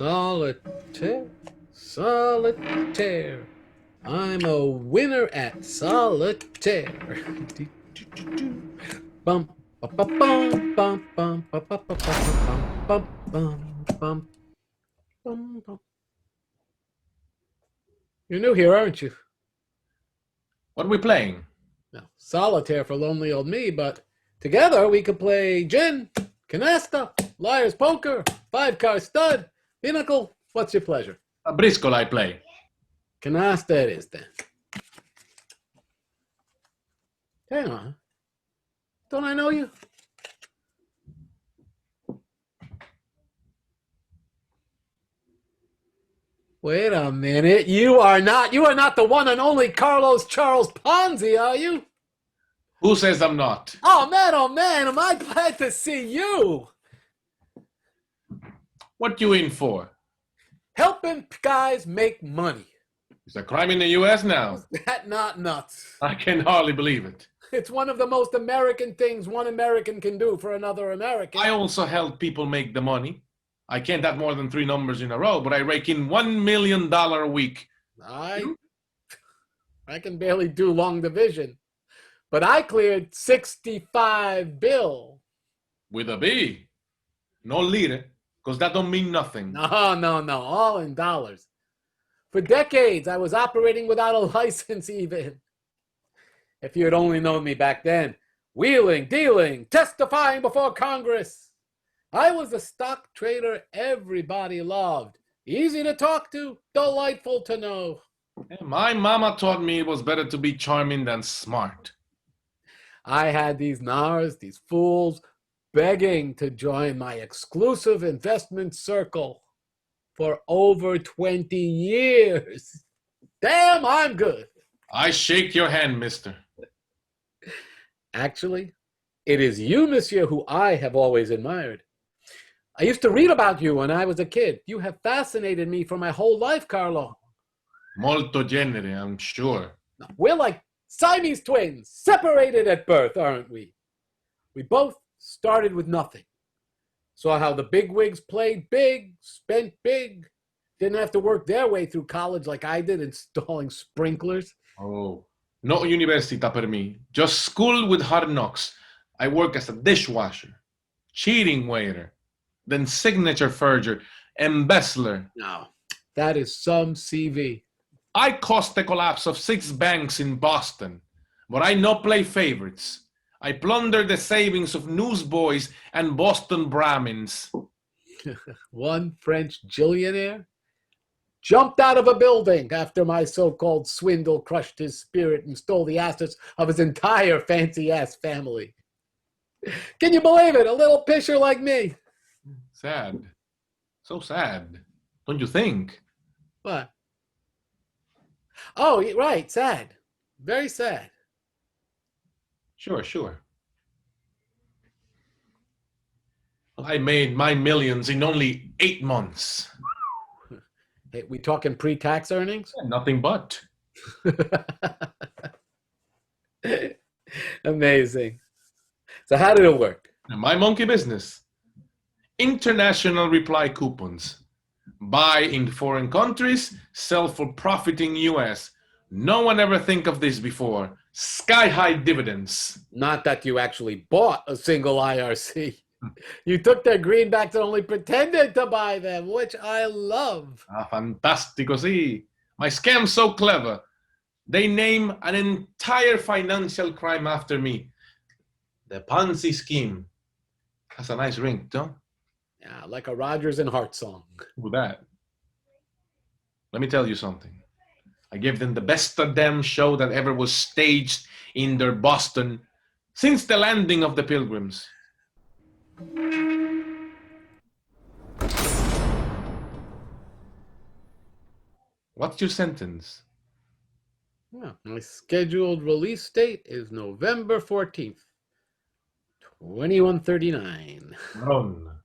Solitaire, solitaire. I'm a winner at solitaire. Bum, ba, ba, bum, bum, bum, ba, ba, ba, ba, bum, bum, bum, bum, bum, bum. You're new here, aren't you? What are we playing? No, solitaire for lonely old me, but together we could play gin, canasta, liar's poker, five-card stud, pinnacle. What's your pleasure? A briscoe I play. Canasta it is then. Hang on. Don't I know you? Wait a minute. You are not the one and only Carlos Charles Ponzi, are you? Who says I'm not? Oh man, am I glad to see you. What you in for? Helping guys make money. It's a crime in the U.S. now. Is that not nuts? I can hardly believe it. It's one of the most American things one American can do for another American. I also help people make the money. I can't add more than 3 numbers in a row, but I rake in $1 million a week. I can barely do long division. But I cleared 65 bill. With a B. No lire, because that don't mean nothing. No, all in dollars. For decades, I was operating without a license even. If you had only known me back then, wheeling, dealing, testifying before Congress. I was a stock trader everybody loved. Easy to talk to, delightful to know. My mama taught me it was better to be charming than smart. I had these nars, these fools, begging to join my exclusive investment circle for over 20 years. Damn, I'm good. I shake your hand, mister. Actually, it is you, monsieur, who I have always admired. I used to read about you when I was a kid. You have fascinated me for my whole life, Carlo. Molto genere, I'm sure. We're like Siamese twins, separated at birth, aren't we? We both started with nothing. Saw how the bigwigs played big, spent big, didn't have to work their way through college like I did, installing sprinklers. Oh, no università per me. Just school with hard knocks. I work as a dishwasher, cheating waiter, then signature forger, embezzler. No, that is some CV. I caused the collapse of 6 banks in Boston, but I no play favorites. I plundered the savings of newsboys and Boston Brahmins. One French gillionaire jumped out of a building after my so-called swindle crushed his spirit and stole the assets of his entire fancy-ass family. Can you believe it? A little pisher like me. Sad. So sad. Don't you think? What? Oh, right, sad. Very sad. Sure. I made my millions in only 8 months. Hey, we talking pre-tax earnings? Yeah, nothing but. Amazing. So how did it work? My monkey business. International reply coupons. Buy in foreign countries, sell for profit in US. No one ever think of this before. Sky-high dividends. Not that you actually bought a single IRC. You took their greenbacks and only pretended to buy them, which I love. Fantastico, sì. My scam's so clever. They name an entire financial crime after me. The Ponzi scheme. Has a nice ring, don't? Yeah, like a Rodgers and Hart song. Who that? Let me tell you something. I gave them the best of damn show that ever was staged in their Boston since the landing of the Pilgrims. What's your sentence? Yeah, my scheduled release date is November 14th, 2139. Ron.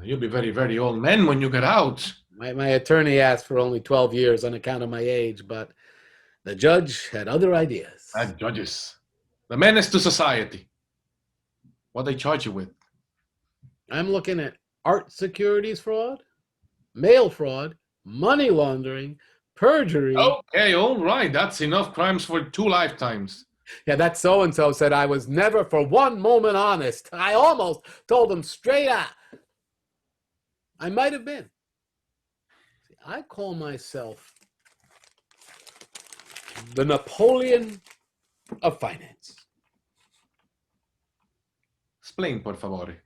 You'll be very, very old man when you get out. My attorney asked for only 12 years on account of my age, but the judge had other ideas. Judges. The menace to society. What they charge you with? I'm looking at art securities fraud, mail fraud, money laundering, perjury. Okay, all right. That's enough crimes for 2 lifetimes. Yeah, that so-and-so said I was never for one moment honest. I almost told him straight out. I might have been. See, I call myself the Napoleon of finance. Explain, por favor.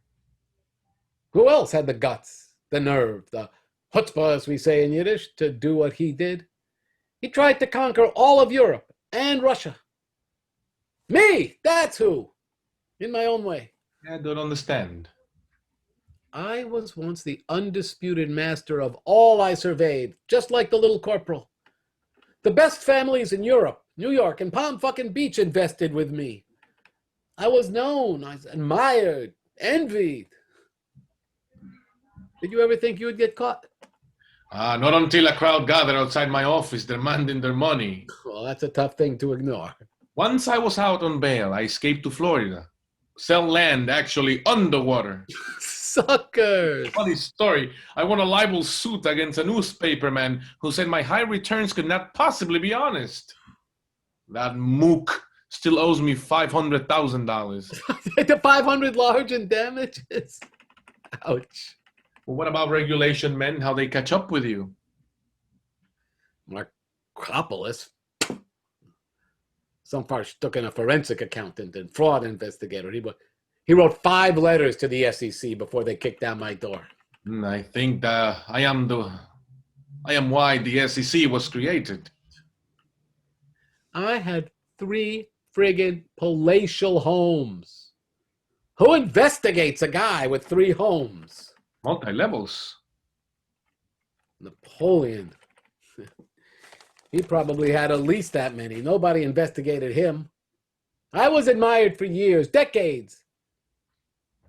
Who else had the guts, the nerve, the chutzpah, as we say in Yiddish, to do what he did? He tried to conquer all of Europe and Russia. Me, that's who, in my own way. I don't understand. I was once the undisputed master of all I surveyed, just like the little corporal. The best families in Europe, New York, and Palm fucking Beach invested with me. I was known, I was admired, envied. Did you ever think you would get caught? Not until a crowd gathered outside my office demanding their money. Well, that's a tough thing to ignore. Once I was out on bail, I escaped to Florida. Sell land actually underwater. Suckers! Funny story. I won a libel suit against a newspaperman who said my high returns could not possibly be honest. That mook still owes me $500,000. The 500 large in damages? Ouch. Well, what about regulation men? How they catch up with you? Markopolis. Some far stuck in a forensic accountant and fraud investigator. He wrote 5 letters to the SEC before they kicked down my door. I think I am why the SEC was created. I had 3 friggin' palatial homes. Who investigates a guy with 3 homes? Multi-levels. Napoleon. He probably had at least that many. Nobody investigated him. I was admired for years, decades.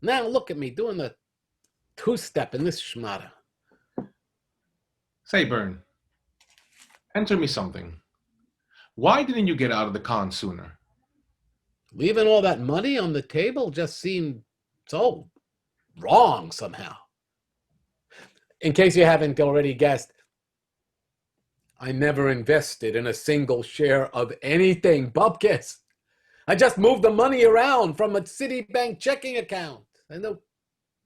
Now look at me doing the 2-step in this schmata. Say, Bern, answer me something. Why didn't you get out of the con sooner? Leaving all that money on the table just seemed so wrong somehow. In case you haven't already guessed, I never invested in a single share of anything, Bupkis. I just moved the money around from a Citibank checking account, and it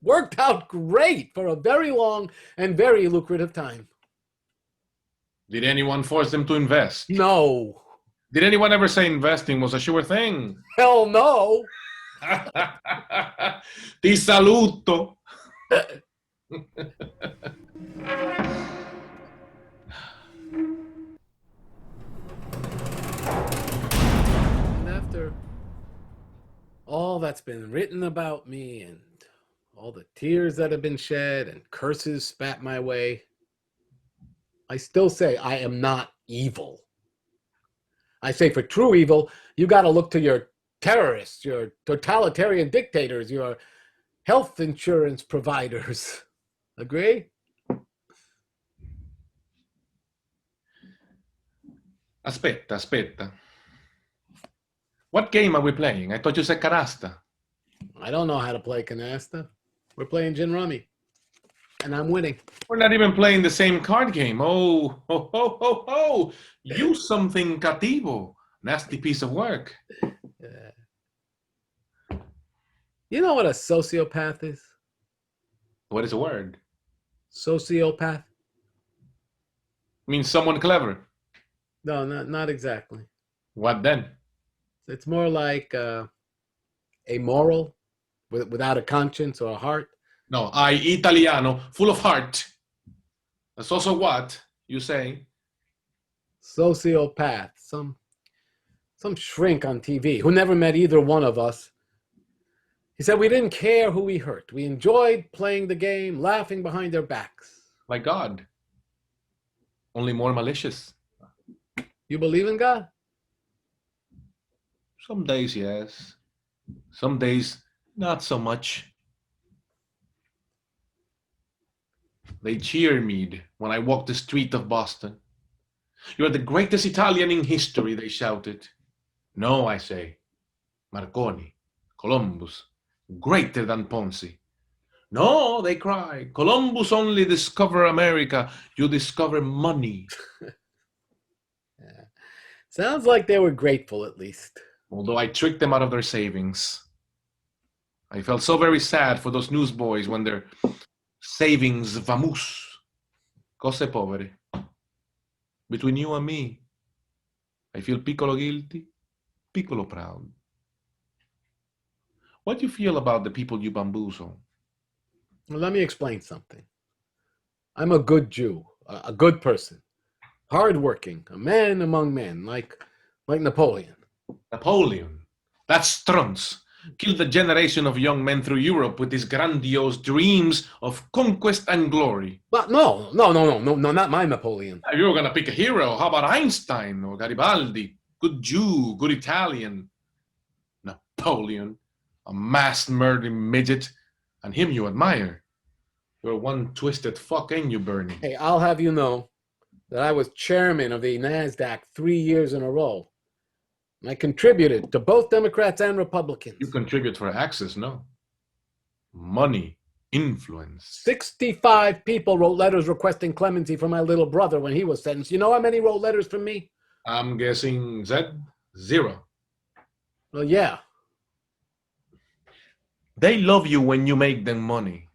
worked out great for a very long and very lucrative time. Did anyone force them to invest? No. Did anyone ever say investing was a sure thing? Hell no. Ti saluto. And after all that's been written about me and all the tears that have been shed and curses spat my way, I still say I am not evil. I say for true evil, you got to look to your terrorists, your totalitarian dictators, your health insurance providers. Agree? Aspetta. What game are we playing? I thought you said Canasta. I don't know how to play Canasta. We're playing gin rummy, and I'm winning. We're not even playing the same card game. Oh, ho, ho, ho, ho. You something cativo. Nasty piece of work. You know what a sociopath is? What is a word? Sociopath? Means someone clever. No, not exactly. What then? It's more like amoral, without a conscience or a heart. No, Italiano, full of heart. That's also what you say. Sociopath, some shrink on TV who never met either one of us. He said we didn't care who we hurt. We enjoyed playing the game, laughing behind their backs. Like God. Only more malicious. You believe in God? Some days, yes. Some days, not so much. They cheer me when I walk the street of Boston. You're the greatest Italian in history, they shouted. No, I say. Marconi, Columbus, greater than Ponzi. No, they cry. Columbus only discovered America. You discover money. Yeah. Sounds like they were grateful, at least. Although I tricked them out of their savings. I felt so very sad for those newsboys when their savings vamoose. Cose povere. Between you and me, I feel piccolo guilty, piccolo proud. What do you feel about the people you bamboozle? Well, let me explain something. I'm a good Jew, a good person, hardworking, a man among men, like Napoleon. Napoleon. That's Strunz. Killed a generation of young men through Europe with his grandiose dreams of conquest and glory. But no, not my Napoleon. If you were going to pick a hero, how about Einstein or Garibaldi? Good Jew, good Italian. Napoleon, a mass murdering midget, and him you admire. You're one twisted fuck, ain't you, Bernie? Hey, I'll have you know that I was chairman of the NASDAQ 3 years in a row. And I contributed to both Democrats and Republicans. You contribute for access, no? Money, influence. 65 people wrote letters requesting clemency for my little brother when he was sentenced. You know how many wrote letters from me? I'm guessing zero. Well, yeah. They love you when you make them money.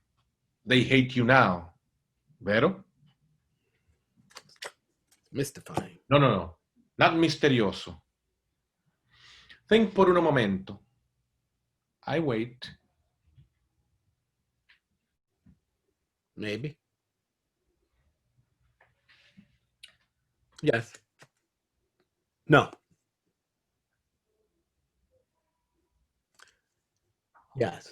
They hate you now. Vero? Mystifying. No. Not misterioso. Think por un momento. I wait. Maybe. Yes. No. Yes.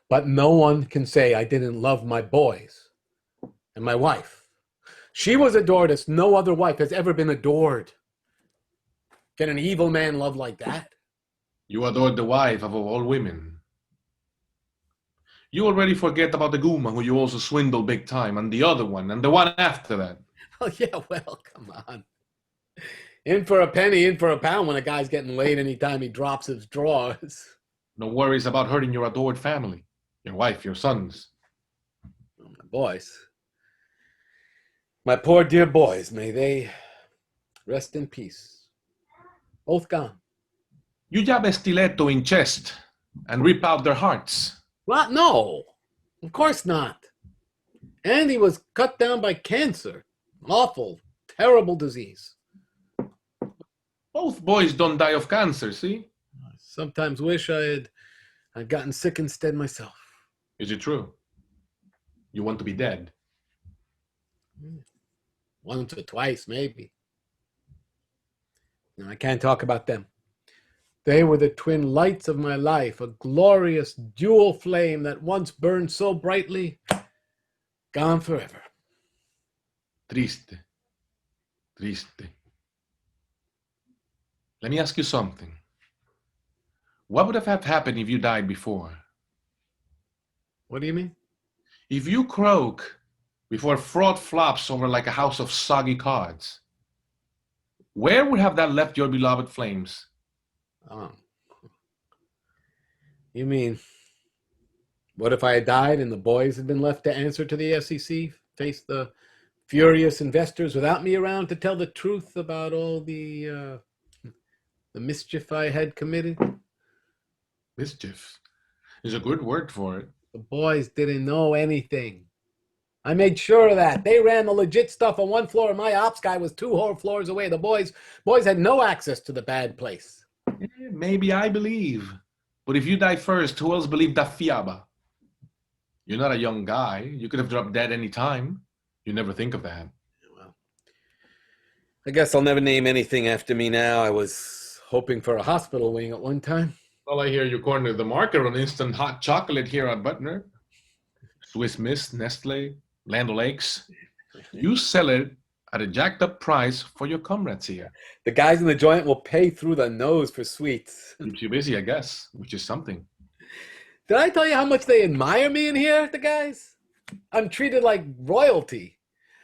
But no one can say I didn't love my boys and my wife. She was adored as no other wife has ever been adored. Can an evil man love like that? You adored the wife of all women. You already forget about the Guma who you also swindled big time, and the other one, and the one after that. Oh, yeah, well, come on. In for a penny, in for a pound when a guy's getting laid anytime he drops his drawers. No worries about hurting your adored family, your wife, your sons. Oh, my boys. My poor dear boys, may they rest in peace. Both gone. You jab a stiletto in chest and rip out their hearts. What? No, of course not. Andy was cut down by cancer. Awful, terrible disease. Both boys don't die of cancer, see? I sometimes wish I'd gotten sick instead myself. Is it true? You want to be dead? Once or twice, maybe. No, I can't talk about them. They were the twin lights of my life, a glorious dual flame that once burned so brightly, gone forever. Triste. Triste. Let me ask you something. What would have happened if you died before? What do you mean? If you croak before fraud flops over like a house of soggy cards, where would have that left your beloved flames? Oh. You mean, what if I had died and the boys had been left to answer to the SEC, face the furious investors without me around to tell the truth about all the mischief I had committed? Mischief is a good word for it. The boys didn't know anything. I made sure of that. They ran the legit stuff on one floor, and my ops guy was 2 whole floors away. The boys had no access to the bad place. Maybe I believe. But if you die first, who else believed that fiaba? You're not a young guy. You could have dropped dead any time. You never think of that. Well, I guess I'll never name anything after me now. I was hoping for a hospital wing at one time. Well, I hear you cornered the market on instant hot chocolate here at Butner. Swiss Miss, Nestle, Land O'Lakes. You sell it at a jacked up price for your comrades here. The guys in the joint will pay through the nose for sweets. Keeps you busy, I guess, which is something. Did I tell you how much they admire me in here, the guys? I'm treated like royalty.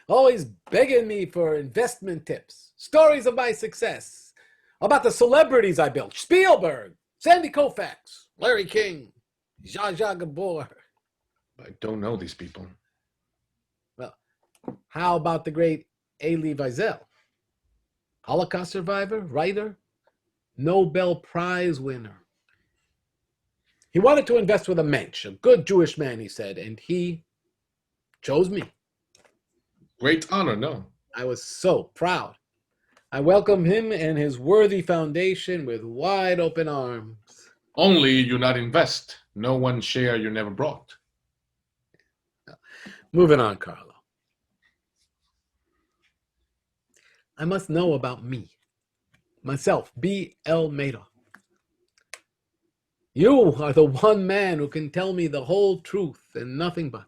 Always begging me for investment tips, stories of my success, about the celebrities I built. Spielberg, Sandy Koufax, Larry King, Zsa Zsa Gabor. I don't know these people. Well, how about the great Elie Wiesel? Holocaust survivor, writer, Nobel Prize winner. He wanted to invest with a mensch, a good Jewish man, he said, and he chose me. Great honor, no? I was so proud. I welcome him and his worthy foundation with wide open arms. Only you not invest. No one share you never brought. Moving on, Carlo. I must know about me. Myself, B.L. Madoff. You are the one man who can tell me the whole truth and nothing but.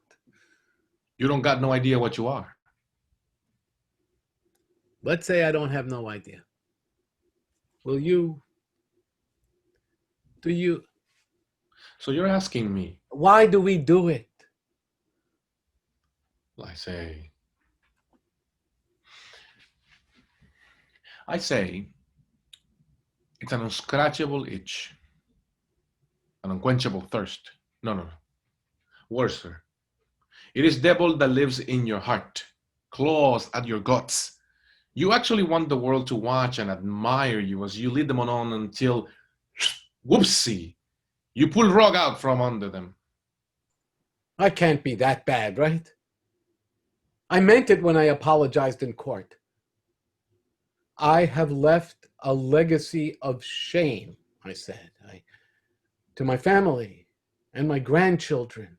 You don't got no idea what you are. Let's say I don't have no idea. Will you? Do you? So you're asking me. Why do we do it? I say, it's an unscratchable itch, an unquenchable thirst. No. Worse, sir. It is devil that lives in your heart, claws at your guts. You actually want the world to watch and admire you as you lead them on until, whoopsie, you pull rug out from under them. I can't be that bad, right? I meant it when I apologized in court. I have left a legacy of shame, I said, to my family and my grandchildren.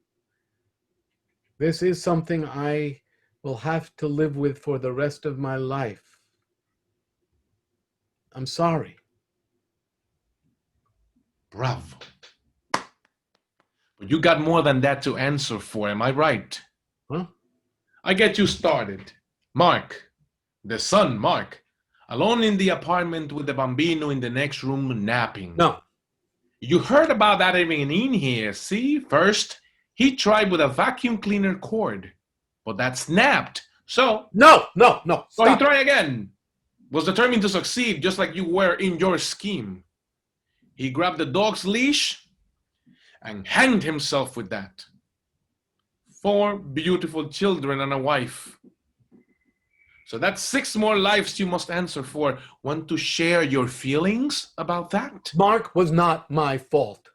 This is something I will have to live with for the rest of my life. I'm sorry. Bravo. But you got more than that to answer for, am I right? Huh? I get you started. Mark, the son, Mark, alone in the apartment with the bambino in the next room napping. No. You heard about that even in here, see? First, he tried with a vacuum cleaner cord, but that snapped. So No. So he Stop. tried again. Was determined to succeed just like you were in your scheme. He grabbed the dog's leash and hanged himself with that. 4 beautiful children and a wife. So that's 6 more lives you must answer for. Want to share your feelings about that? Mark was not my fault.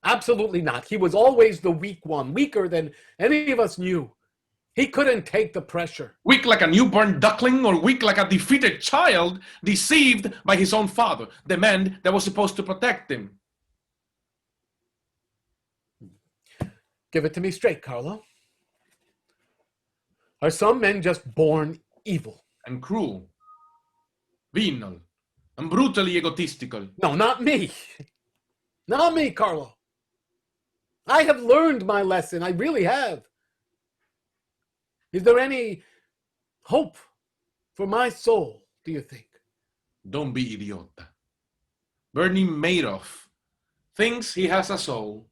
Absolutely not. He was always the weak one, weaker than any of us knew. He couldn't take the pressure. Weak like a newborn duckling, or weak like a defeated child deceived by his own father, the man that was supposed to protect him? Give it to me straight, Carlo. Are some men just born evil? And cruel, venal, and brutally egotistical. No, not me. Not me, Carlo. I have learned my lesson. I really have. Is there any hope for my soul, do you think? Don't be idiota. Bernie Madoff thinks he has a soul.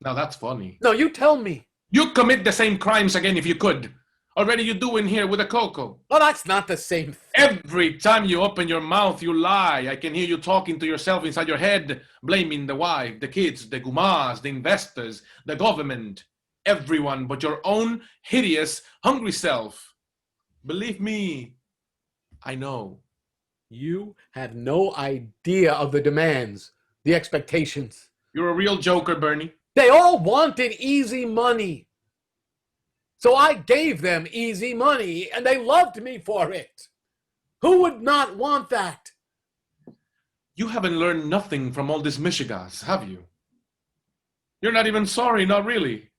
Now that's funny. No, you tell me. You'd commit the same crimes again if you could. Already you do in here with a cocoa. Well, that's not the same thing. Every time you open your mouth, you lie. I can hear you talking to yourself inside your head, blaming the wife, the kids, the gumas, the investors, the government, everyone but your own hideous, hungry self. Believe me, I know. You have no idea of the demands, the expectations. You're a real joker, Bernie. They all wanted easy money. So I gave them easy money, and they loved me for it. Who would not want that? You haven't learned nothing from all this mishigas, have you? You're not even sorry, not really.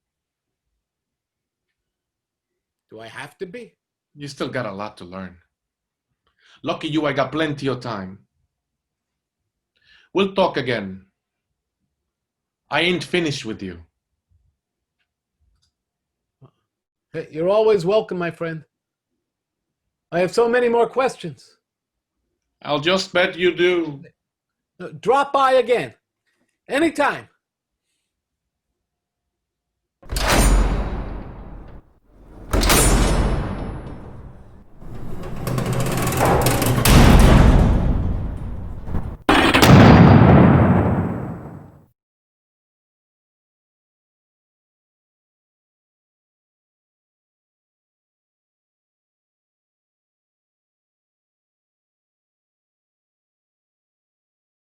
Do I have to be? You still got a lot to learn. Lucky you, I got plenty of time. We'll talk again. I ain't finished with you. Hey, you're always welcome, my friend. I have so many more questions. I'll just bet you do. Drop by again. Anytime.